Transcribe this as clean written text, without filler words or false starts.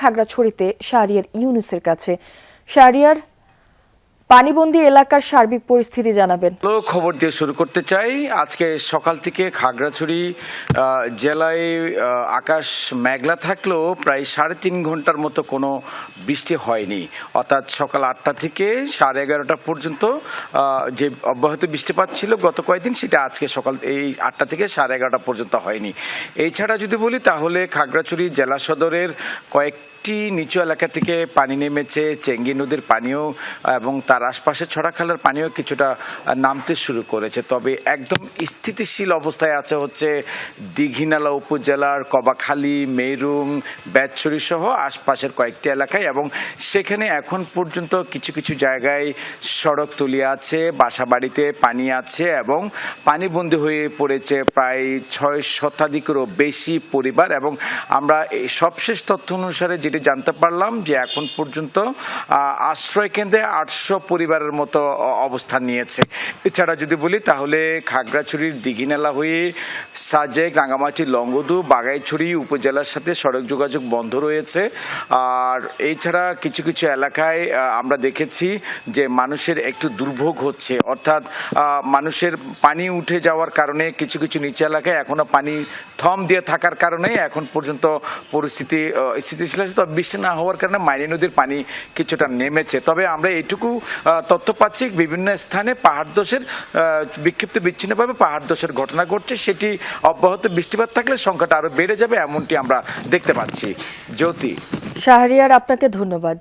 খাগড়াছড়িতে শাহরিয়ার ইউনুসের কাছে। শাহরিয়ার, পানিবন্দী এলাকার সার্বিক পরিস্থিতি জানাবেন। খবর দিয়ে শুরু করতে চাই। আজকে সকাল থেকে খাগড়াছড়ি জেলায় আকাশ মেঘলা থাকলেও প্রায় 3.5 ঘন্টার মতো কোনো বৃষ্টি হয়নি। অর্থাৎ সকাল 8টা থেকে 11:30 পর্যন্ত যে অব্যাহত বৃষ্টিপাত ছিল গত কয়েকদিন, সেটা আজকে সকাল এই 8টা থেকে 11:30 পর্যন্ত হয়নি। এছাড়া যদি বলি তাহলে খাগড়াছড়ি জেলা সদরের কয়েকটি নিচু এলাকা থেকে পানি নেমেছে। চেঙ্গি নদীর পানিও এবং তার আশপাশে ছড়াখালার পানিও কিছুটা নামতে শুরু করেছে। তবে একদম স্থিতিশীল অবস্থায় আছে হচ্ছে দীঘিনালা উপজেলার কবাখালী, মেরুং, বেতছড়ি সহ আশপাশের কয়েকটি এলাকায়, এবং সেখানে এখন পর্যন্ত কিছু কিছু জায়গায় সড়ক তলিয়ে আছে, বাসা বাড়িতে পানি আছে এবং পানিবন্দী হয়ে পড়েছে প্রায় 6 শতাধিকেরও বেশি পরিবার। এবং আমরা এই সবশেষ তথ্য অনুসারে যেটি জানতে পারলাম যে এখন পর্যন্ত আশ্রয় কেন্দ্রে 800 পরিবারের মতো অবস্থান নিয়েছে। এছাড়া যদি বলি তাহলে খাগড়াছড়ির দীঘিনালা হয়ে সাজেক, রাঙ্গামাটি, লংগদু, বাগাইছড়ি উপজেলার সাথে সড়ক যোগাযোগ বন্ধ রয়েছে। আর এছাড়া কিছু কিছু এলাকায় আমরা দেখেছি যে মানুষের একটু দুর্ভোগ হচ্ছে, অর্থাৎ মানুষের পানি উঠে যাওয়ার কারণে কিছু কিছু নিচে এলাকায় এখনো পানি থম দিয়ে থাকার কারণে এখন পর্যন্ত পরিস্থিতি স্থিতিশীল আছে। তবে বৃষ্টি না হওয়ার কারণে মাইনী নদীর পানি কিছুটা নেমেছে। তবে আমরা এইটুকু তথ্য পাচ্ছি বিভিন্ন স্থানে পাহাড় ধসের বিক্ষিপ্ত বিচ্ছিন্নভাবে পাহাড় ধসের ঘটনা ঘটছে। সেটি অব্যাহত বৃষ্টিপাত থাকলে সংখ্যাটা আরো বেড়ে যাবে, এমনটি আমরা দেখতে পাচ্ছি। জ্যোতি। শাহরিয়ার, আপনাকে ধন্যবাদ।